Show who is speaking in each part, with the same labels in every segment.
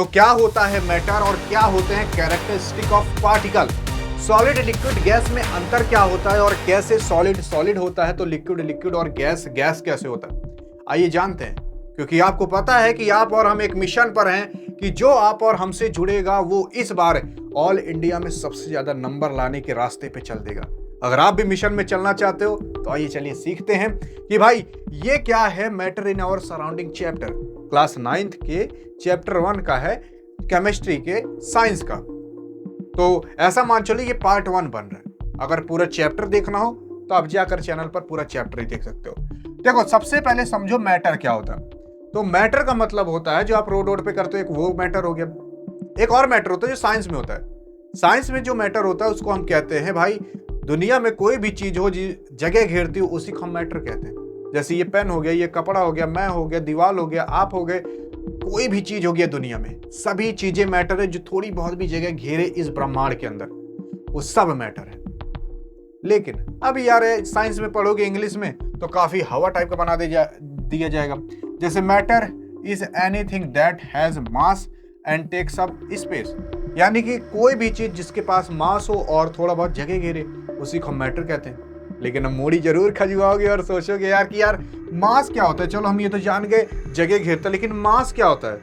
Speaker 1: तो क्या होता है मैटर और क्या होते हैं characteristic of particle, solid liquid gas में अंतर क्या होता है और कैसे सॉलिड सॉलिड होता है तो लिक्विड लिक्विड और गैस गैस कैसे होता है, आइए जानते हैं। क्योंकि आपको पता है कि आप और हम एक मिशन पर हैं कि जो आप और हमसे जुड़ेगा वो इस बार ऑल इंडिया में सबसे ज्यादा नंबर लाने के रास्ते पे चल देगा। अगर आप भी मिशन में चलना चाहते हो तो आइए चलिए सीखते हैं कि भाई ये क्या है matter in our surrounding chapter. Class 9th के चैप्टर 1 का है, केमिस्ट्री के साइंस का। तो ऐसा मान चलिए ये पार्ट 1 बन रहा है। अगर पूरा चैप्टर देखना हो तो आप जाकर चैनल पर पूरा चैप्टर ही देख सकते हो। देखो सबसे पहले समझो मैटर क्या होता है। तो मैटर का मतलब होता है जो आप रोड पे करते हो, एक वो मैटर हो गया। एक और मैटर होता है जो साइंस में होता है। साइंस में जो मैटर होता है उसको हम कहते हैं भाई, दुनिया में कोई भी चीज हो जगह घेरती हो उसी को हम मैटर कहते हैं। जैसे ये पेन हो गया, ये कपड़ा हो गया, मैं हो गया, दीवार हो गया, आप हो गए, कोई भी चीज हो गया दुनिया में, सभी चीजें मैटर है जो थोड़ी बहुत भी जगह घेरे इस ब्रह्मांड के अंदर, वो सब मैटर है। लेकिन अब यार साइंस में पढ़ोगे इंग्लिश में तो काफी हवा टाइप का बना दिया जाएगा। जैसे matter is anything that has mass and takes up space, यानी कि कोई भी चीज जिसके पास मास हो और थोड़ा बहुत जगह घेरे उसी को मैटर कहते हैं। लेकिन हम मूड़ी जरूर खजुआओगे और सोचोगे यार कि यार मास क्या होता है। चलो हम ये तो जान गए जगह घेरता, लेकिन मास क्या होता है?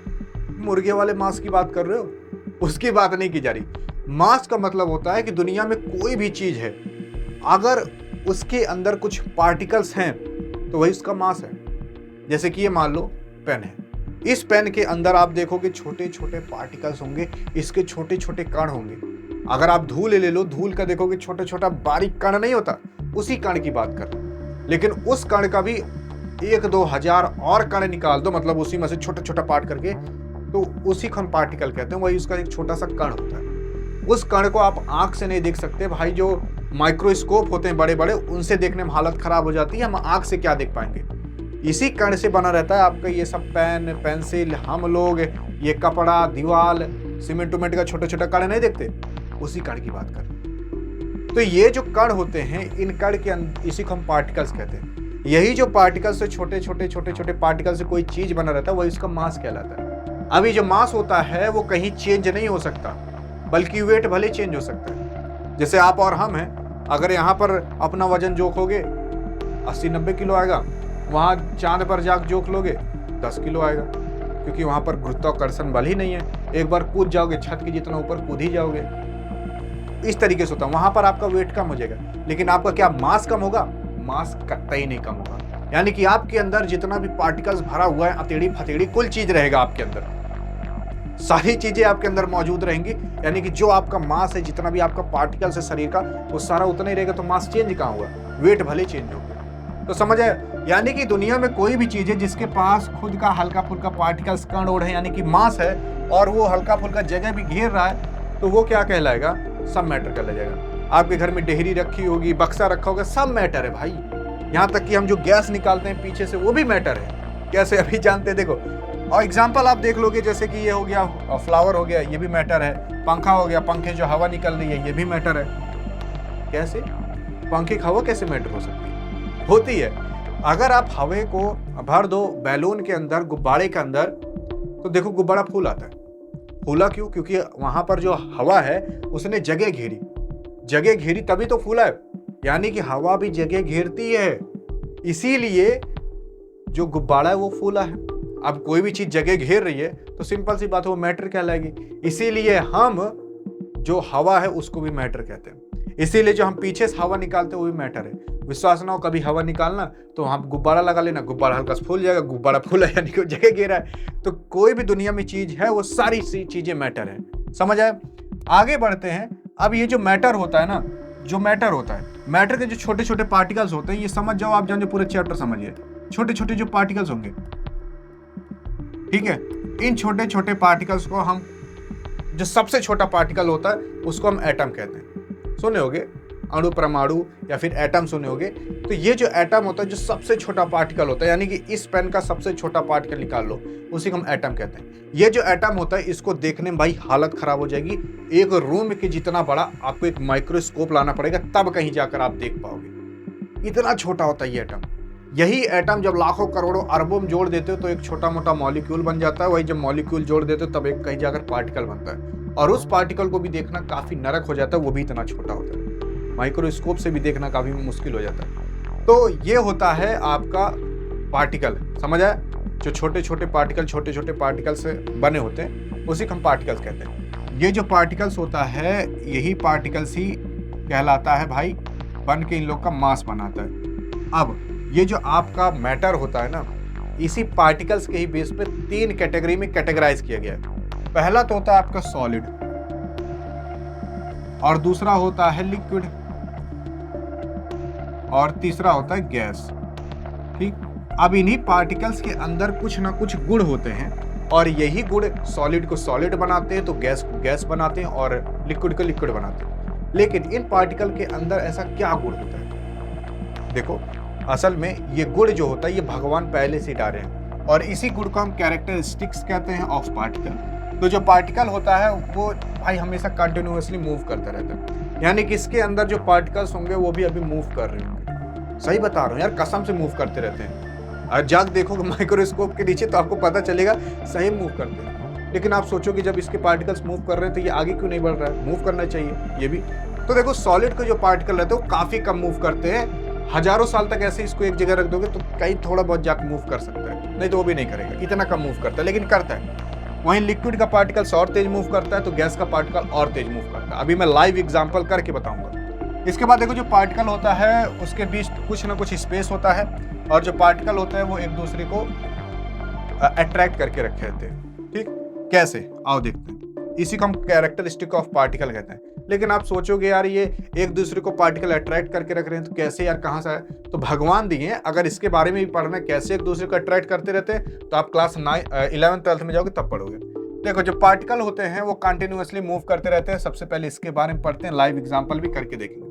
Speaker 1: मुर्गे वाले मास की बात कर रहे हो? उसकी बात नहीं की जा रही। मास का मतलब होता है कि दुनिया में कोई भी चीज है अगर उसके अंदर कुछ पार्टिकल्स हैं तो वही उसका मास है। जैसे कि ये मान लो पेन है, इस पेन के अंदर आप देखोगे छोटे छोटे पार्टिकल्स होंगे, इसके छोटे छोटे कण होंगे। अगर आप धूल ले लो, धूल का देखोगे छोटा छोटा बारीक कण नहीं होता, उसी कण की बात कर रहे हैं। लेकिन उस कण का भी 1-2 हजार और कण निकाल दो, मतलब उसी में से छोटा छोटा पार्ट करके, तो उसी को हम पार्टिकल कहते हैं। वही उसका एक छोटा सा कण होता है। उस कण को आप आंख से नहीं देख सकते भाई, जो माइक्रोस्कोप होते हैं बड़े बड़े, उनसे देखने में हालत खराब हो जाती है। हम आंख से क्या देख पाएंगे? इसी कण से बना रहता है आपका ये सब पेन, पेंसिल, हम लोग ये कपड़ा, दीवार, सीमेंट उमेंट का छोटा छोटा कण नहीं देखते, उसी कण की बात कर रहे हैं। तो ये जो कण होते हैं, इन कण के इसी को हम पार्टिकल्स कहते हैं। यही जो पार्टिकल्स से छोटे छोटे पार्टिकल से कोई चीज बना रहता है वही इसका मास कहलाता है। अभी जो मास होता है वो कहीं चेंज नहीं हो सकता, बल्कि वेट भले चेंज हो सकता है। जैसे आप और हम हैं, अगर यहाँ पर अपना वजन जोखोगे 80-90 किलो आएगा, वहाँ चांद पर जाकर जोख लोगे 10 किलो आएगा, क्योंकि वहाँ पर गुरुत्वाकर्षण बल ही नहीं है। एक बार कूद जाओगे छत के जितना ऊपर कूद ही जाओगे। इस तरीके से होता है, वहाँ पर आपका वेट कम हो जाएगा, लेकिन आपका क्या मास कम होगा? मास कतई नहीं कम होगा। यानी कि आपके अंदर जितना भी पार्टिकल्स भरा हुआ है, अतेड़ी फतेड़ी कुल चीज रहेगा आपके अंदर, सारी चीजें आपके अंदर मौजूद रहेंगी। यानी कि जो आपका मास है, जितना भी आपका पार्टिकल्स है शरीर का, वो सारा उतना ही रहेगा। तो मास चेंज कहाँ हुआ? वेट भले चेंज हो गया। तो समझ आए? यानी कि दुनिया में कोई भी चीज है जिसके पास खुद का हल्का फुल्का पार्टिकल्स कण ओढ़ है, यानी कि मास है, और वो हल्का फुल्का जगह भी घेर रहा है, तो वो क्या कहलाएगा? सब मैटर कर जाएगा। आपके घर में डेहरी रखी होगी, बक्सा रखा होगा, सब मैटर है भाई। यहाँ तक कि हम जो गैस निकालते हैं पीछे से, वो भी मैटर है। कैसे? अभी जानते हैं, देखो। और एग्जाम्पल आप देख लोगे, जैसे कि ये हो गया फ्लावर हो गया, ये भी मैटर है। पंखा हो गया, पंखे जो हवा निकल रही है, ये भी मैटर है। कैसे? पंखे की हवा कैसे मैटर हो सकती है? होती है। अगर आप हवा को भर दो बैलून के अंदर, गुब्बारे के अंदर, तो देखो गुब्बारा फूल आता है। फूला क्यों? क्योंकि वहां पर जो हवा है उसने जगह घेरी तभी तो फूला है। यानी कि हवा भी जगह घेरती है, इसीलिए जो गुब्बारा है वो फूला है। अब कोई भी चीज जगह घेर रही है तो सिंपल सी बात है, वो मैटर कहलाएगी। इसीलिए हम जो हवा है उसको भी मैटर कहते हैं। इसीलिए जो हम पीछे से हवा निकालते हैं वो भी मैटर है। विश्वास ना हो कभी हवा निकालना तो वहां गुब्बारा लगा लेना, गुब्बारा हल्का से फूल जाएगा। गुब्बारा फूला यानी कि जगह घेरा है। तो कोई भी दुनिया में चीज है वो सारी चीजें मैटर है। समझ आए? आगे बढ़ते हैं। अब ये जो मैटर होता है ना, जो मैटर होता है, मैटर के जो छोटे छोटे पार्टिकल्स होते हैं, ये समझ जाओ, आप जान जो पूरे चैप्टर समझिए। छोटे छोटे जो पार्टिकल्स होंगे, ठीक है, इन छोटे छोटे पार्टिकल्स को हम, जो सबसे छोटा पार्टिकल होता है उसको हम एटम कहते हैं। सुने होगे अणु, परमाणु या फिर एटम सुने होगे। तो ये जो एटम होता है, जो सबसे छोटा पार्टिकल होता है, यानी कि इस पेन का सबसे छोटा पार्टिकल निकाल लो, उसी को हम एटम कहते हैं। ये जो एटम होता है, इसको देखने में भाई हालत खराब हो जाएगी। एक रूम के जितना बड़ा आपको एक माइक्रोस्कोप लाना पड़ेगा, तब कहीं जाकर आप देख पाओगे। इतना छोटा होता है ये एटम। यही एटम जब लाखों करोड़ों अरबों में जोड़ देते हो तो एक छोटा मोटा मॉलिक्यूल बन जाता है। वही जब मॉलिक्यूल जोड़ देते हो तब एक कहीं जाकर पार्टिकल बनता है, और उस पार्टिकल को भी देखना काफी नरक हो जाता है, वो भी इतना छोटा होता है, माइक्रोस्कोप से भी देखना काफी मुश्किल हो जाता है। तो ये होता है आपका पार्टिकल, समझ आया? जो छोटे छोटे पार्टिकल से बने होते हैं उसी को हम पार्टिकल्स कहते हैं। ये जो पार्टिकल्स होता है यही पार्टिकल्स ही कहलाता है भाई, बन के इन लोग का मास बनाता है। अब ये जो आपका मैटर होता है ना, इसी पार्टिकल्स के ही बेस पे 3 कैटेगरी में कैटेगराइज किया गया है। पहला तो होता है आपका सॉलिड, और दूसरा होता है लिक्विड, और तीसरा होता है गैस। ठीक, अब इन्हीं पार्टिकल्स के अंदर कुछ ना कुछ गुण होते हैं, और यही गुण सॉलिड को सॉलिड बनाते हैं, तो गैस को गैस बनाते हैं, और लिक्विड को लिक्विड बनाते हैं। लेकिन इन पार्टिकल के अंदर ऐसा क्या गुण होता है? देखो, असल में ये गुण जो होता है ये भगवान पहले से डाले हैं, और इसी गुण को हम कैरेक्टरिस्टिक्स कहते हैं ऑफ पार्टिकल। तो जो पार्टिकल होता है वो भाई हमेशा कंटिन्यूअसली मूव करता रहता है, यानी कि इसके अंदर जो पार्टिकल्स होंगे वो भी अभी मूव कर रहे होंगे। सही बता रहा हूँ यार, कसम से मूव करते रहते हैं। और जब देखोगे माइक्रोस्कोप के नीचे तो आपको पता चलेगा सही मूव करते हैं। लेकिन आप सोचोगे जब इसके पार्टिकल्स मूव कर रहे हैं तो ये आगे क्यों नहीं बढ़ रहा है? मूव करना चाहिए ये भी। तो देखो, सॉलिड के जो पार्टिकल रहते हैं वो काफी कम मूव करते हैं। हजारों साल तक ऐसे इसको एक जगह रख दोगे तो कहीं थोड़ा बहुत जाकर मूव कर सकता है, नहीं तो वो भी नहीं करेगा, इतना कम मूव करता है, लेकिन करता है। वहीं लिक्विड का पार्टिकल्स और तेज मूव करता है, तो गैस का पार्टिकल और तेज मूव करता है। अभी मैं लाइव एग्जांपल करके बताऊंगा। इसके बाद देखो, जो पार्टिकल होता है उसके बीच कुछ ना कुछ स्पेस होता है, और जो पार्टिकल होता है वो एक दूसरे को अट्रैक्ट करके रखे रहते हैं। ठीक, कैसे? आओ देखते हैं। इसी को हम कैरेक्टरिस्टिक ऑफ पार्टिकल कहते हैं। लेकिन आप सोचोगे यार ये एक दूसरे को पार्टिकल अट्रैक्ट करके रख रहे हैं तो कैसे यार, कहाँ से आया? तो भगवान दिए हैं। अगर इसके बारे में भी पढ़ना है कैसे एक दूसरे को अट्रैक्ट करते रहते हैं, तो आप क्लास 11th-12th में जाओगे तब पढ़ोगे। देखो, जो पार्टिकल होते हैं वो कंटिन्यूअसली मूव करते रहते हैं। सबसे पहले इसके बारे में पढ़ते हैं, लाइव एग्जाम्पल भी करके देखेंगे।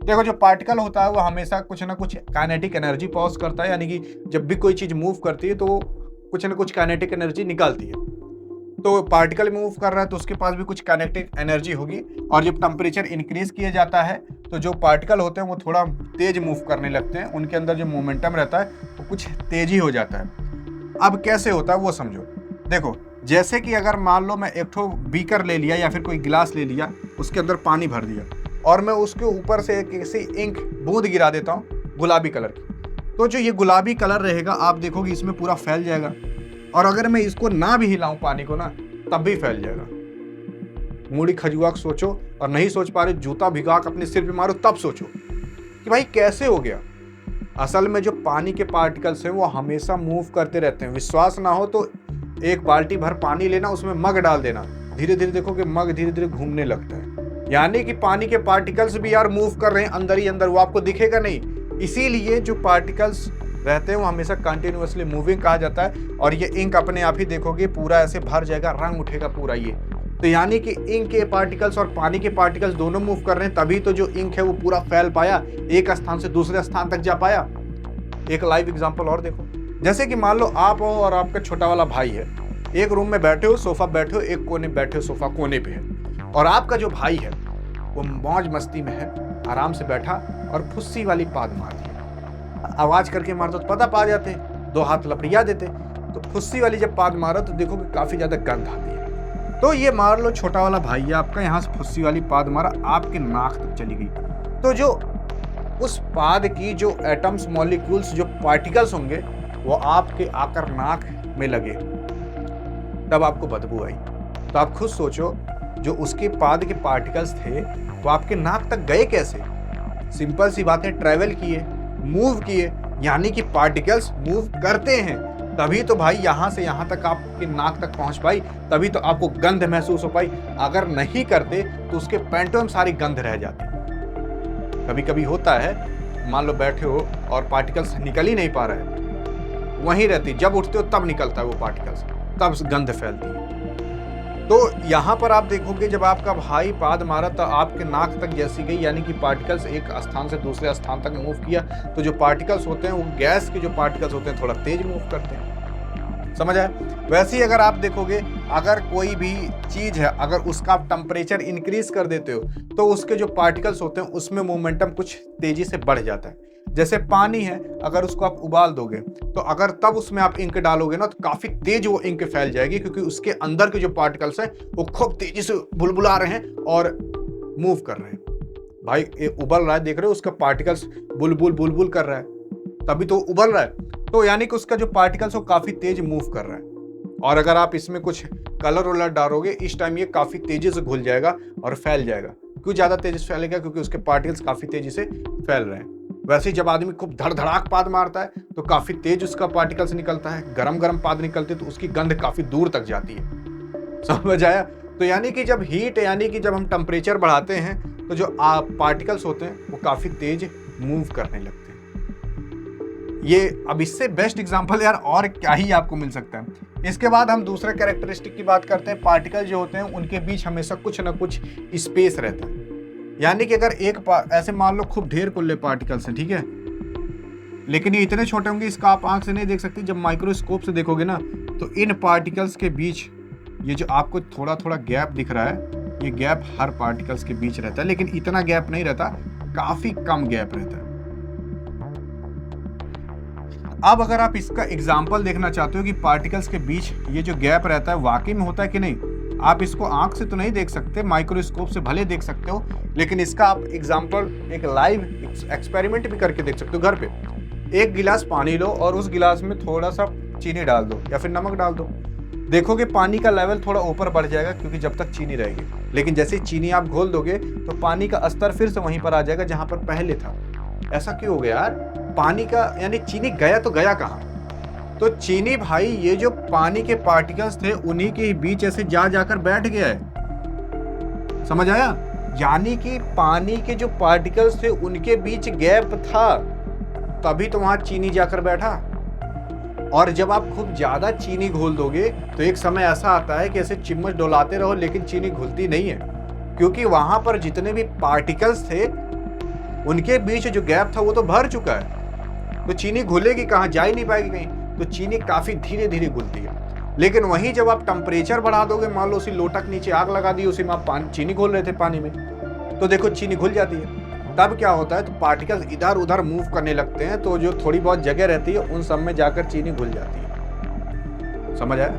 Speaker 1: देखो, जो पार्टिकल होता है वो हमेशा कुछ ना कुछ काइनेटिक एनर्जी पॉज करता है, यानी कि जब भी कोई चीज मूव करती है तो वो कुछ ना कुछ काइनेटिक एनर्जी निकालती है। तो पार्टिकल मूव कर रहा है तो उसके पास भी कुछ काइनेटिक एनर्जी होगी, और जब टेम्परेचर इंक्रीज किया जाता है तो जो पार्टिकल होते हैं वो थोड़ा तेज मूव करने लगते हैं। उनके अंदर जो मोमेंटम रहता है वो कुछ तेजी हो जाता है। अब कैसे होता है वो समझो। देखो, जैसे कि अगर मान लो मैं एक ठो बीकर ले लिया या फिर कोई गिलास ले लिया, उसके अंदर पानी भर दिया, और मैं उसके ऊपर से किसी इंक बूंद गिरा देता हूँ गुलाबी कलर की, तो जो ये गुलाबी कलर रहेगा आप देखोगे इसमें पूरा फैल जाएगा। और अगर मैं इसको ना भी हिलाऊं पानी को ना, तब भी फैल जाएगा। मूड़ी खजुआ के सोचो, और नहीं सोच पा रहे जूता भिगा के अपने सिर पे मारो तब सोचो कि भाई कैसे हो गया। असल में जो पानी के पार्टिकल्स हैं वो हमेशा मूव करते रहते हैं। विश्वास ना हो तो एक बाल्टी भर पानी लेना, उसमें मग डाल देना, धीरे धीरे देखोगे मग धीरे धीरे घूमने लगता है। यानी कि पानी के पार्टिकल्स भी यार मूव कर रहे हैं अंदर ही अंदर, वो आपको दिखेगा नहीं। इसीलिए जो पार्टिकल्स रहते हैं वो हमेशा कंटिन्यूअसली मूविंग कहा जाता है। और ये इंक अपने आप ही देखोगे पूरा ऐसे भर जाएगा, रंग उठेगा पूरा ये। तो यानी कि इंक के पार्टिकल्स और पानी के पार्टिकल्स दोनों मूव कर रहे हैं, तभी तो जो इंक है वो पूरा फैल पाया, एक स्थान से दूसरे स्थान तक जा पाया। एक लाइव एग्जांपल और देखो, जैसे कि मान लो आप हो और आपका छोटा वाला भाई है, एक रूम में बैठे हो, सोफा बैठे हो, एक कोने बैठे हो, सोफा कोने पे है, और आपका जो भाई है वो मौज मस्ती में है, आराम से बैठा और फुस्सी वाली पाद मार दी, आवाज करके मारते तो पता पा जाते, 2 हाथ लपड़िया देते। तो फुस्सी वाली जब पाद मारा तो देखोगे काफी ज्यादा गंध आती है। तो ये मान लो छोटा वाला भाई है आपका, यहाँ से फुस्सी वाली पाद मारा, आपके नाक तक चली गई। तो जो उस पाद की जो एटम्स, मॉलिक्यूल्स, जो पार्टिकल्स होंगे वो आपके आकर नाक में लगे, तब आपको बदबू आई। तो आप खुद सोचो, जो उसके पाद के पार्टिकल्स थे वो आपके नाक तक गए कैसे? सिंपल सी बात है, ट्रैवल किए, मूव किए, यानी कि पार्टिकल्स मूव करते हैं, तभी तो भाई यहाँ से यहाँ तक आपके नाक तक पहुँच पाई, तभी तो आपको गंध महसूस हो पाई। अगर नहीं करते तो उसके पैंटों में सारी गंध रह जाती। कभी कभी होता है, मान लो बैठे हो और पार्टिकल्स निकल ही नहीं पा रहे, वहीं रहती, जब उठते हो तब निकलता है वो पार्टिकल्स, तब गंध फैलती है। तो यहाँ पर आप देखोगे जब आपका भाई पाद मारा तो आपके नाक तक जैसी गई, यानी कि पार्टिकल्स एक स्थान से दूसरे स्थान तक मूव किया। तो जो पार्टिकल्स होते हैं वो गैस के जो पार्टिकल्स होते हैं थोड़ा तेज मूव करते हैं। समझ आया? वैसे ही अगर आप देखोगे, अगर कोई भी चीज है, अगर उसका आप टेम्परेचर इंक्रीज कर देते हो तो उसके जो पार्टिकल्स होते हैं उसमें मोमेंटम कुछ तेजी से बढ़ जाता है। जैसे पानी है, अगर उसको आप उबाल दोगे तो अगर तब उसमें आप इंक डालोगे ना तो काफी तेज वो इंक फैल जाएगी, क्योंकि उसके अंदर के जो पार्टिकल्स हैं वो खूब तेजी से बुलबुला रहे हैं और मूव कर रहे हैं। भाई ये उबल रहा है, देख रहे हो, उसका पार्टिकल्स बुलबुल बुलबुल कर रहा है, तभी तो उबल रहा है। तो यानी कि उसका जो पार्टिकल्स वो काफी तेज मूव कर रहा है। और अगर आप इसमें कुछ कलर वलर डालोगे इस टाइम, ये काफी तेजी से घुल जाएगा और फैल जाएगा। क्यों ज्यादा तेजी से फैलेगा? क्योंकि उसके पार्टिकल्स काफी तेजी से फैल रहे हैं। वैसे ही जब आदमी खूब धड़धड़ाक पाद मारता है तो काफी तेज उसका पार्टिकल्स निकलता है, गरम गरम पाद निकलते तो उसकी गंध काफी दूर तक जाती है। समझ आया? तो यानी कि जब हीट, यानी कि जब हम टेम्परेचर बढ़ाते हैं तो जो पार्टिकल्स होते हैं वो काफी तेज मूव करने लगते हैं। ये अब इससे बेस्ट एग्जांपल यार और क्या ही आपको मिल सकता है। इसके बाद हम दूसरे कैरेक्टरिस्टिक की बात करते हैं। पार्टिकल जो होते हैं उनके बीच हमेशा कुछ ना कुछ स्पेस रहता है। यानी कि अगर एक ऐसे मान लो खूब ढेर कुल्ले पार्टिकल्स हैं, ठीक है, लेकिन ये इतने छोटे होंगे इसका आप आंख से नहीं देख सकते। जब माइक्रोस्कोप से देखोगे ना तो इन पार्टिकल्स के बीच ये जो आपको थोड़ा थोड़ा गैप दिख रहा है, ये गैप हर पार्टिकल्स के बीच रहता है, लेकिन इतना गैप नहीं रहता, काफी कम गैप रहता है। अब अगर आप इसका एग्जाम्पल देखना चाहते हो कि पार्टिकल्स के बीच ये जो गैप रहता है वाकई में होता है कि नहीं, आप इसको आंख से तो नहीं देख सकते, माइक्रोस्कोप से भले देख सकते हो, लेकिन इसका आप एग्जाम्पल एक लाइव एक्सपेरिमेंट भी करके देख सकते हो। घर पे एक गिलास पानी लो और उस गिलास में थोड़ा सा चीनी डाल दो या फिर नमक डाल दो, देखोगे पानी का लेवल थोड़ा ऊपर बढ़ जाएगा, क्योंकि जब तक चीनी रहेगी। लेकिन जैसे चीनी आप घोल दोगे तो पानी का स्तर फिर से वहीं पर आ जाएगा जहां पर पहले था। ऐसा क्यों हो गया यार? पानी का यानी चीनी गया तो गया कहाँ? तो चीनी भाई ये जो पानी के पार्टिकल्स थे उन्हीं के बीच ऐसे जा जाकर बैठ गया है। समझ आया? यानी कि पानी के जो पार्टिकल्स थे उनके बीच गैप था, तभी तो वहां चीनी जाकर बैठा। और जब आप खूब ज्यादा चीनी घोल दोगे तो एक समय ऐसा आता है कि ऐसे चम्मच डोलाते रहो लेकिन चीनी घुलती नहीं है, क्योंकि वहां पर जितने भी पार्टिकल्स थे उनके बीच जो गैप था वो तो भर चुका है। तो चीनी घुलेगी कहाँ? जा ही नहीं पाएगी कहीं। तो चीनी काफी धीरे धीरे घुलती है। लेकिन वहीं जब आप टेम्परेचर बढ़ा दोगे, मान लो उसी लोटक नीचे आग लगा दी, उसी में आप चीनी घोल रहे थे पानी में, तो देखो चीनी घुल जाती है। तब क्या होता है? तो पार्टिकल्स इधर उधर मूव करने लगते हैं, तो जो थोड़ी बहुत जगह रहती है उन सब में जाकर चीनी घुल जाती है। समझ आया?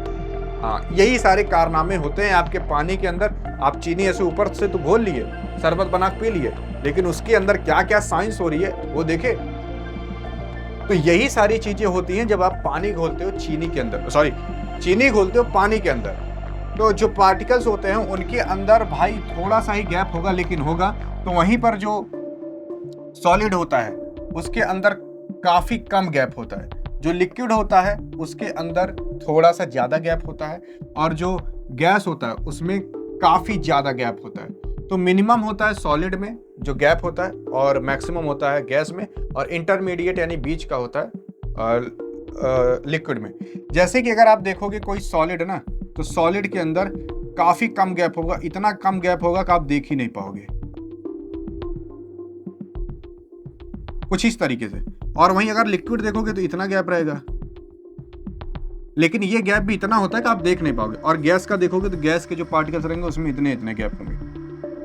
Speaker 1: हाँ, यही सारे कारनामे होते हैं आपके पानी के अंदर। आप चीनी ऐसे ऊपर से तो घोल लिए, शरबत बना पी लिए, लेकिन उसके अंदर क्या क्या साइंस हो रही है वो देखे। तो यही सारी चीजें होती हैं जब आप पानी घोलते हो चीनी के अंदर, सॉरी चीनी घोलते हो पानी के अंदर। तो जो पार्टिकल्स होते हैं उनके अंदर भाई थोड़ा सा ही गैप होगा, लेकिन होगा। तो वहीं पर जो सॉलिड होता है उसके अंदर काफी कम गैप होता है, जो लिक्विड होता है उसके अंदर थोड़ा सा ज्यादा गैप होता है, और जो गैस होता है उसमें काफी ज्यादा गैप होता है। तो मिनिमम होता है सॉलिड में जो गैप होता है, और मैक्सिमम होता है गैस में, और इंटरमीडिएट यानी बीच का होता है लिक्विड में। जैसे कि अगर आप देखोगे कोई सॉलिड है ना, तो सॉलिड के अंदर काफी कम गैप होगा, इतना कम गैप होगा कि आप देख ही नहीं पाओगे, कुछ इस तरीके से। और वहीं अगर लिक्विड देखोगे तो इतना गैप रहेगा, लेकिन ये गैप भी इतना होता है कि आप देख नहीं पाओगे। और गैस का देखोगे तो गैस के जो पार्टिकल्स रहेंगे उसमें इतने इतने गैप होंगे,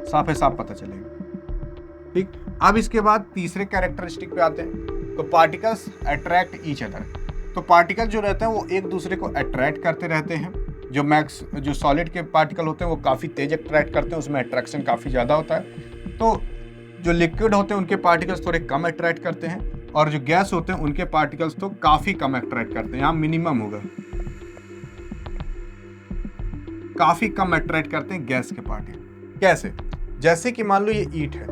Speaker 1: साफ है साफ पता चलेगा। ठीक, अब इसके बाद तीसरे कैरेक्टरिस्टिक पे आते हैं। तो पार्टिकल्स अट्रैक्ट ईच अदर। तो पार्टिकल जो रहते हैं वो एक दूसरे को अट्रैक्ट करते रहते हैं। जो सॉलिड के पार्टिकल होते हैं वो काफ़ी तेज अट्रैक्ट करते हैं, उसमें अट्रैक्शन काफ़ी ज़्यादा होता है। तो जो लिक्विड होते हैं उनके पार्टिकल्स थोड़े कम अट्रैक्ट करते हैं, और जो गैस होते हैं उनके पार्टिकल्स तो काफ़ी कम अट्रैक्ट करते हैं। यहाँ मिनिमम होगा, काफ़ी कम अट्रैक्ट करते हैं गैस के पार्टिकल। कैसे? जैसे कि मान लो ये ईंट है,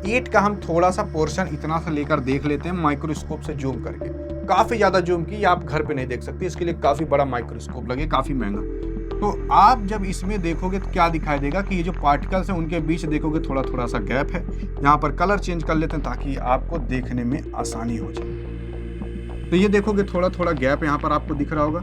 Speaker 1: ईंट का हम थोड़ा सा पोर्शन इतना सा लेकर देख लेते हैं माइक्रोस्कोप से जूम करके। काफ़ी ज़्यादा जूम की आप घर पे नहीं देख सकते, इसके लिए काफ़ी बड़ा माइक्रोस्कोप लगे, काफ़ी महंगा। तो आप जब इसमें देखोगे तो क्या दिखाई देगा कि ये जो पार्टिकल्स हैं उनके बीच देखोगे थोड़ा थोड़ा सा गैप है। यहाँ पर कलर चेंज कर लेते हैं ताकि आपको देखने में आसानी हो जाए। तो ये देखोगे थोड़ा थोड़ा गैप यहाँ पर आपको दिख रहा होगा,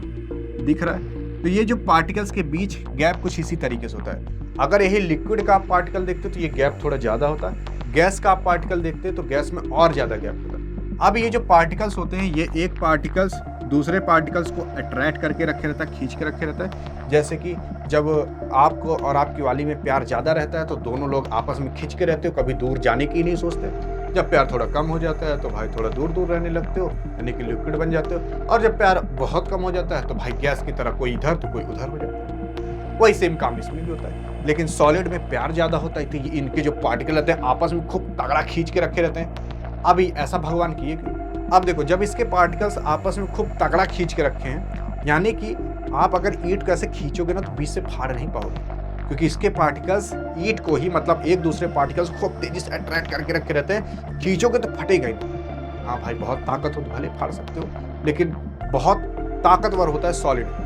Speaker 1: दिख रहा है। तो ये जो पार्टिकल्स के बीच गैप कुछ इसी तरीके से होता है। अगर यही लिक्विड का आप पार्टिकल देखते तो ये गैप थोड़ा ज़्यादा होता है, गैस का आप पार्टिकल देखते तो गैस में और ज़्यादा गैप होता है। अब ये जो पार्टिकल्स होते हैं, ये एक पार्टिकल्स दूसरे पार्टिकल्स को अट्रैक्ट करके रखे रहता है, खींच के रखे रहता है। जैसे कि जब आपको और आपकी वाली में प्यार ज़्यादा रहता है तो दोनों लोग आपस में खिंच के रहते हो, कभी दूर जाने की ही नहीं सोचते। जब प्यार थोड़ा कम हो जाता है तो भाई थोड़ा दूर दूर रहने लगते हो, यानी कि लिक्विड बन जाते हो। और जब प्यार बहुत कम हो जाता है तो भाई गैस की तरह कोई इधर तो कोई उधर हो जाता है। वही सेम काम इसमें भी होता है, लेकिन सॉलिड में प्यार ज़्यादा होता है तो इनके जो पार्टिकल रहते हैं आपस में खूब तगड़ा खींच के रखे रहते हैं। अभी ऐसा भगवान किए क्यों? अब देखो, जब इसके पार्टिकल्स आपस में खूब तगड़ा खींच के रखे हैं, यानी कि आप अगर ईंट को ऐसे खींचोगे ना तो बीच से फाड़ नहीं पाओगे, क्योंकि इसके पार्टिकल्स ईंट को ही मतलब एक दूसरे पार्टिकल्स खूब तेजी से अट्रैक्ट करके रखे रहते हैं। खींचोगे तो फटेगा ही नहीं। हाँ भाई, बहुत ताकत हो तो भले फाड़ सकते हो, लेकिन बहुत ताकतवर होता है सॉलिड।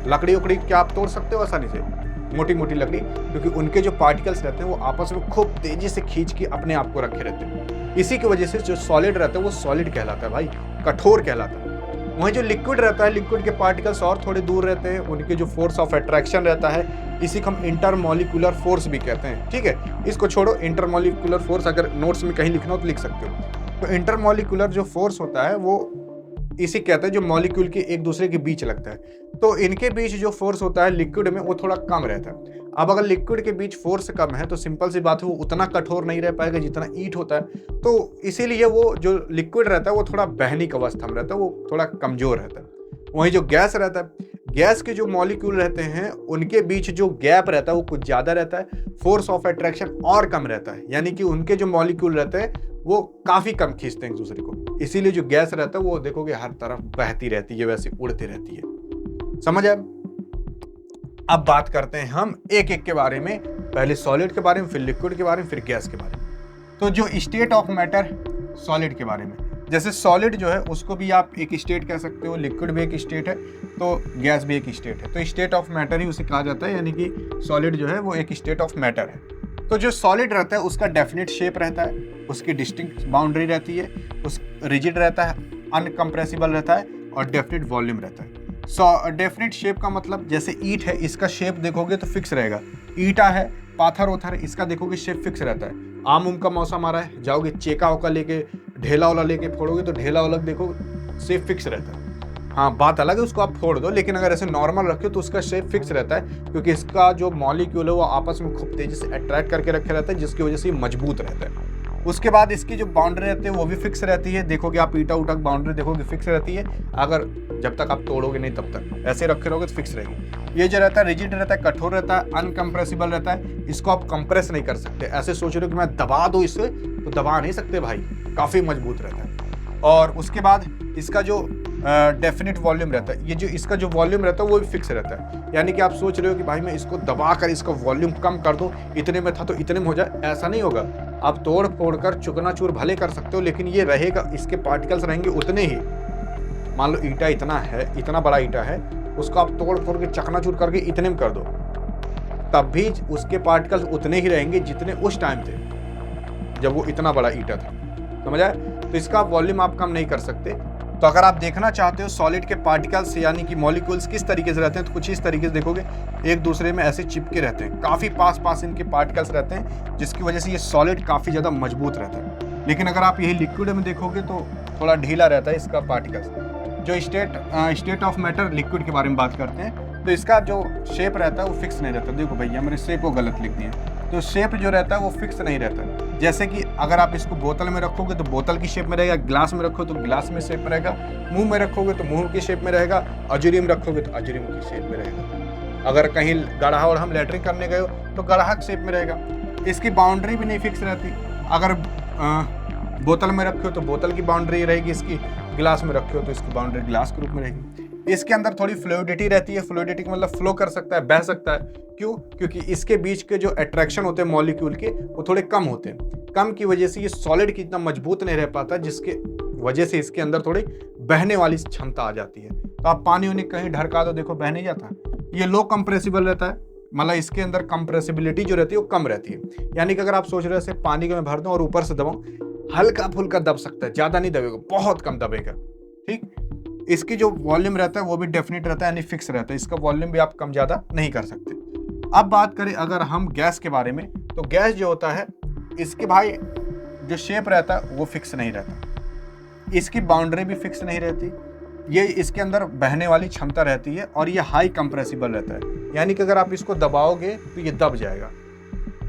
Speaker 1: लकड़ी उकड़ी क्या आप तोड़ सकते हो आसानी से, मोटी मोटी लकड़ी, क्योंकि उनके जो पार्टिकल्स रहते हैं वो आपस में खूब तेजी से खींच के अपने आप को रखे रहते हैं। इसी की वजह से जो सॉलिड रहता है वो सॉलिड कहलाता है भाई, कठोर कहलाता है। वहीं जो लिक्विड रहता है, लिक्विड के पार्टिकल्स और थोड़े दूर रहते हैं, उनके जो फोर्स ऑफ अट्रैक्शन रहता है, इसी को हम इंटरमॉलिक्यूलर फोर्स भी कहते हैं। ठीक है, इसको छोड़ो, इंटरमॉलिक्यूलर फोर्स अगर नोट्स में कहीं लिखना हो तो लिख सकते हो। तो इंटरमॉलिक्यूलर जो फोर्स होता है वो इसी कहते हैं जो मॉलिक्यूल के एक दूसरे के बीच लगता है। तो इनके बीच जो फोर्स होता है लिक्विड में वो थोड़ा कम रहता है। अब अगर लिक्विड के बीच फोर्स कम है तो सिंपल सी बात है, वो उतना कठोर नहीं रह पाएगा जितना ईंट होता है। तो इसीलिए वो जो लिक्विड रहता है वो थोड़ा बहने की अवस्था में रहता है, वो थोड़ा कमजोर रहता है। वहीं जो गैस रहता है, गैस के जो मॉलिक्यूल रहते हैं उनके बीच जो गैप रहता है वो कुछ ज्यादा रहता है, फोर्स ऑफ अट्रैक्शन और कम रहता है, यानी कि उनके जो मॉलिक्यूल रहते हैं वो काफी कम खींचते हैं एक दूसरे को। इसीलिए जो गैस रहता है वो देखोगे हर तरफ बहती रहती है, वैसे उड़ती रहती है। समझ आए? अब बात करते हैं हम एक एक के बारे में, पहले सॉलिड के बारे में, फिर लिक्विड के बारे में, फिर गैस के बारे में। तो जो स्टेट ऑफ मैटर सॉलिड के बारे में, जैसे सॉलिड जो है उसको भी आप एक स्टेट कह सकते हो, लिक्विड भी एक स्टेट है, तो गैस भी एक स्टेट है। तो स्टेट ऑफ मैटर ही उसे कहा जाता है, यानी कि सॉलिड जो है वो एक स्टेट ऑफ मैटर है। तो जो सॉलिड रहता है उसका डेफिनेट शेप रहता है, उसकी डिस्टिंक्ट बाउंड्री रहती है, उस रिजिड रहता है, अनकम्प्रेसिबल रहता है और डेफिनेट वॉल्यूम रहता है। डेफिनेट शेप का मतलब जैसे ईंट है, इसका शेप देखोगे तो फिक्स रहेगा। ईंटा है, पाथर ओथर है, इसका देखोगे शेप फिक्स रहता है। आम उम का मौसम आ रहा है, जाओगे चेका ओका लेके, ढेला वाला लेके फोड़ोगे तो ढेला वाला देखो शेप फिक्स रहता है। हाँ, बात अलग है, उसको आप फोड़ दो, लेकिन अगर ऐसे नॉर्मल रखे तो उसका शेप फिक्स रहता है, क्योंकि इसका जो मॉलिक्यूल है वो आपस में खूब तेजी से अट्रैक्ट करके रखे रहता है, जिसकी वजह से ये मजबूत रहता है। उसके बाद इसकी जो बाउंड्री रहती है वो भी फिक्स रहती है। देखोगे आप ईटा उटा बाउंड्री देखोगे फिक्स रहती है, अगर जब तक आप तोड़ोगे नहीं तब तक ऐसे रखे रहोगे तो फिक्स रहेगी। ये जो रहता है रिजिड रहता है, कठोर रहता है, अनकम्प्रेसिबल रहता है, इसको आप कंप्रेस नहीं कर सकते। ऐसे सोच रहे हो कि मैं दबा दूं इसे, तो दबा नहीं सकते भाई, काफी मजबूत रहता है। और उसके बाद इसका जो डेफिनेट वॉल्यूम रहता है, ये जो इसका जो वॉल्यूम रहता है वो भी फिक्स रहता है। यानी कि आप सोच रहे हो कि भाई मैं इसको दबा कर इसका वॉल्यूम कम कर दूं, इतने में था तो इतने में हो जाए, ऐसा नहीं होगा। आप तोड़ फोड़ कर चुकनाचूर भले कर सकते हो, लेकिन ये रहेगा, इसके पार्टिकल्स रहेंगे उतने ही। मान लो ईटा इतना है, इतना बड़ा ईटा है, उसको आप तोड़ फोड़ के चकनाचूर करके इतने में कर दो, तब भी उसके पार्टिकल्स उतने ही रहेंगे जितने उस टाइम थे जब वो इतना बड़ा ईटा था। समझ आए? तो इसका वॉल्यूम आप कम नहीं कर सकते। तो अगर आप देखना चाहते हो सॉलिड के पार्टिकल्स यानी कि मॉलिक्यूल्स किस तरीके से रहते हैं, तो कुछ इस तरीके से देखोगे, एक दूसरे में ऐसे चिपके रहते हैं, काफी पास पास इनके पार्टिकल्स रहते हैं, जिसकी वजह से ये सॉलिड काफी ज्यादा मजबूत रहता है। लेकिन अगर आप यही लिक्विड में देखोगे तो थोड़ा ढीला रहता है इसका पार्टिकल्स। जो स्टेट ऑफ मैटर लिक्विड के बारे में बात करते हैं, तो इसका जो शेप रहता है वो फिक्स नहीं रहता। देखो भैया मैंने शेप को गलत लिख दिया, तो शेप जो रहता है वो फिक्स नहीं रहता। जैसे कि अगर आप इसको बोतल में रखोगे तो बोतल की शेप में रहेगा, गिलास में रखो तो गिलास में शेप में रहेगा, मुंह में रखोगे तो मुंह की शेप में रहेगा, अजूरी में रखोगे तो अजूरी की शेप में रहेगा। अगर कहीं गढ़ा और हम लेटरिन करने गए हो तो गढ़ा की शेप में रहेगा। इसकी बाउंड्री भी नहीं फिक्स रहती। अगर बोतल में रखे हो तो बोतल की बाउंड्री रहेगी इसकी, गिलास में रखे हो तो इसकी बाउंड्री गिलास के रूप में रहेगी। इसके अंदर थोड़ी फ्लूइडिटी रहती है। फ्लूइडिटी का मतलब फ्लो कर सकता है, बह सकता है। क्यों? क्योंकि इसके बीच के जो अट्रैक्शन होते हैं मॉलिक्यूल के वो थोड़े कम होते हैं। कम की वजह से ये सॉलिड की इतना मजबूत नहीं रह पाता, जिसके वजह से इसके अंदर थोड़ी बहने वाली क्षमता आ जाती है। तो आप पानी उन्हें कहीं ढरका दो, देखो बह नहीं जाता। ये लो कंप्रेसिबल रहता है, मतलब इसके अंदर कंप्रेसिबिलिटी जो रहती है वो कम रहती है। यानी कि अगर आप सोच रहे हो पानी को मैं भर दूं और ऊपर से दबाऊं, हल्का फुल्का दब सकता है, ज्यादा नहीं दबेगा, बहुत कम दबेगा। ठीक। इसकी जो वॉल्यूम रहता है वो भी डेफिनेट रहता है, यानी फिक्स रहता है। इसका वॉल्यूम भी आप कम ज्यादा नहीं कर सकते। अब बात करें अगर हम गैस के बारे में, तो गैस जो होता है इसके भाई जो शेप रहता है वो फिक्स नहीं रहता, इसकी बाउंड्री भी फिक्स नहीं रहती, ये इसके अंदर बहने वाली क्षमता रहती है और ये हाई कंप्रेसिबल रहता है, यानी कि अगर आप इसको दबाओगे तो ये दब जाएगा।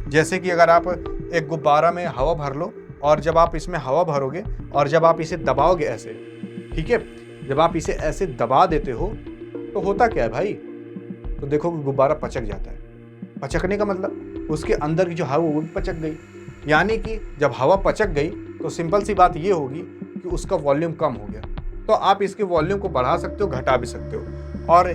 Speaker 1: जैसे कि अगर आप एक गुब्बारा में हवा भर लो और जब आप इसमें हवा भरोगे और जब आप इसे दबाओगे ऐसे, ठीक है, जब आप इसे ऐसे दबा देते हो तो होता क्या है भाई, तो देखो कि गुब्बारा पचक जाता है। पचकने का मतलब उसके अंदर की जो हवा वो भी पचक गई, यानी कि जब हवा पचक गई तो सिंपल सी बात ये होगी कि उसका वॉल्यूम कम हो गया। तो आप इसके वॉल्यूम को बढ़ा सकते हो, घटा भी सकते हो, और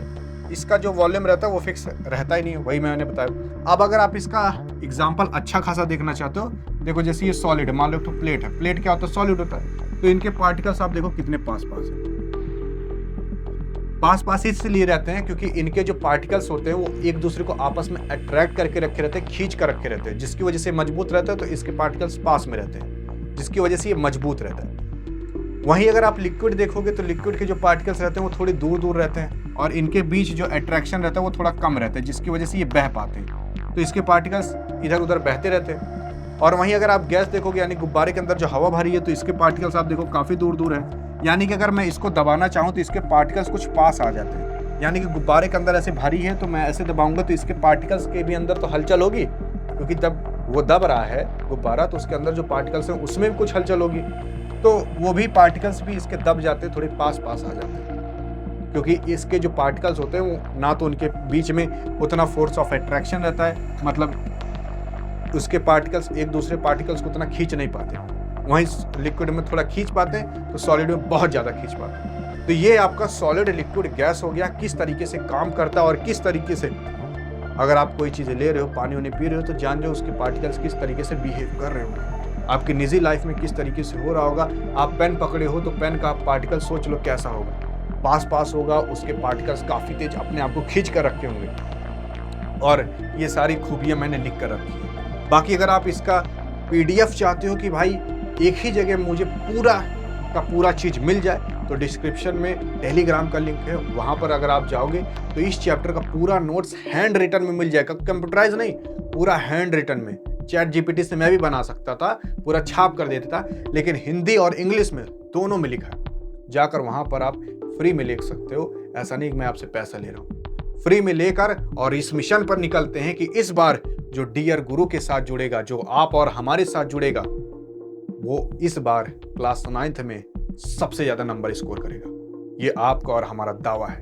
Speaker 1: इसका जो वॉल्यूम रहता है वो फिक्स रहता ही नहीं है, वही मैंने बताया। अब अगर आप इसका एग्जाम्पल अच्छा खासा देखना चाहते हो, देखो जैसे ये सॉलिड है, मान लो तो प्लेट है, प्लेट क्या होता है, सॉलिड होता है, तो इनके पार्टिकल्स आप देखो कितने पास पास है। पास पास इसलिए रहते हैं क्योंकि इनके जो पार्टिकल्स होते हैं वो एक दूसरे को आपस में अट्रैक्ट करके रखे रहते हैं, खींच कर रखे रहते हैं, जिसकी वजह से मजबूत रहता है। तो इसके पार्टिकल्स पास में रहते हैं, जिसकी वजह से ये मजबूत रहता है। वहीं अगर आप लिक्विड देखोगे तो लिक्विड के जो पार्टिकल्स रहते हैं वो थोड़ी दूर दूर रहते हैं और इनके बीच जो अट्रैक्शन रहता है वो थोड़ा कम रहता है, जिसकी वजह से ये बह पाते हैं। तो इसके पार्टिकल्स इधर उधर बहते रहते हैं। और वहीं अगर आप गैस देखोगे, यानी गुब्बारे के अंदर जो हवा भरी है, तो इसके पार्टिकल्स आप देखो काफ़ी दूर दूर है, यानी कि अगर मैं इसको दबाना चाहूँ तो इसके पार्टिकल्स कुछ पास आ जाते हैं। यानी कि गुब्बारे के अंदर ऐसे भारी है तो मैं ऐसे दबाऊंगा तो इसके पार्टिकल्स के भी अंदर तो हलचल होगी, क्योंकि जब वो दब रहा है गुब्बारा तो उसके अंदर जो पार्टिकल्स हैं उसमें भी कुछ हलचल होगी, तो वो भी पार्टिकल्स भी इसके दब जाते हैं, थोड़े पास पास आ जाते हैं, क्योंकि इसके जो पार्टिकल्स होते हैं वो ना तो उनके बीच में उतना फोर्स ऑफ अट्रैक्शन रहता है, मतलब उसके पार्टिकल्स एक दूसरे पार्टिकल्स को उतना खींच नहीं पाते, वहीं लिक्विड में थोड़ा खींच पाते हैं तो सॉलिड में बहुत ज़्यादा खींच पाते हैं। तो ये आपका सॉलिड लिक्विड गैस हो गया, किस तरीके से काम करता है और किस तरीके से अगर आप कोई चीज़ें ले रहे हो, पानी वानी पी रहे हो, तो जान जाओ उसके पार्टिकल्स किस तरीके से बिहेव कर रहे हो, आपकी निजी लाइफ में किस तरीके से हो रहा होगा। आप पेन पकड़े हो तो पेन का पार्टिकल सोच लो कैसा होगा, पास पास होगा, उसके पार्टिकल्स काफ़ी तेज अपने आप को खींच कर रखे होंगे। और ये सारी खूबियाँ मैंने लिख कर रखी है। बाकी अगर आप इसका PDF चाहते हो कि भाई एक ही जगह मुझे पूरा का पूरा चीज़ मिल जाए, तो डिस्क्रिप्शन में टेलीग्राम का लिंक है, वहाँ पर अगर आप जाओगे तो इस चैप्टर का पूरा नोट्स हैंड रिटन में मिल जाएगा, कंप्यूटराइज नहीं, पूरा हैंड रिटन में। ChatGPT से मैं भी बना सकता था, पूरा छाप कर देता था, लेकिन हिंदी और इंग्लिश में दोनों में लिखा है। जाकर वहाँ पर आप फ्री में लिख सकते हो, ऐसा नहीं कि मैं आपसे पैसा ले रहा हूँ। फ्री में लेकर और इस मिशन पर निकलते हैं कि इस बार जो डियर गुरु के साथ जुड़ेगा, जो आप और हमारे साथ जुड़ेगा, वो इस बार क्लास 9th में सबसे ज्यादा नंबर स्कोर करेगा। ये आपका और हमारा दावा है।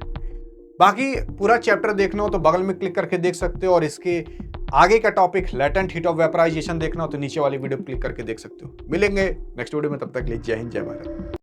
Speaker 1: बाकी पूरा चैप्टर देखना हो तो बगल में क्लिक करके देख सकते हो, और इसके आगे का topic latent heat of vaporisation देखना हो तो नीचे वाली वीडियो क्लिक करके देख सकते हो। मिलेंगे नेक्स्ट वीडियो में, तब तक के लिए जय हिंद जय भारत।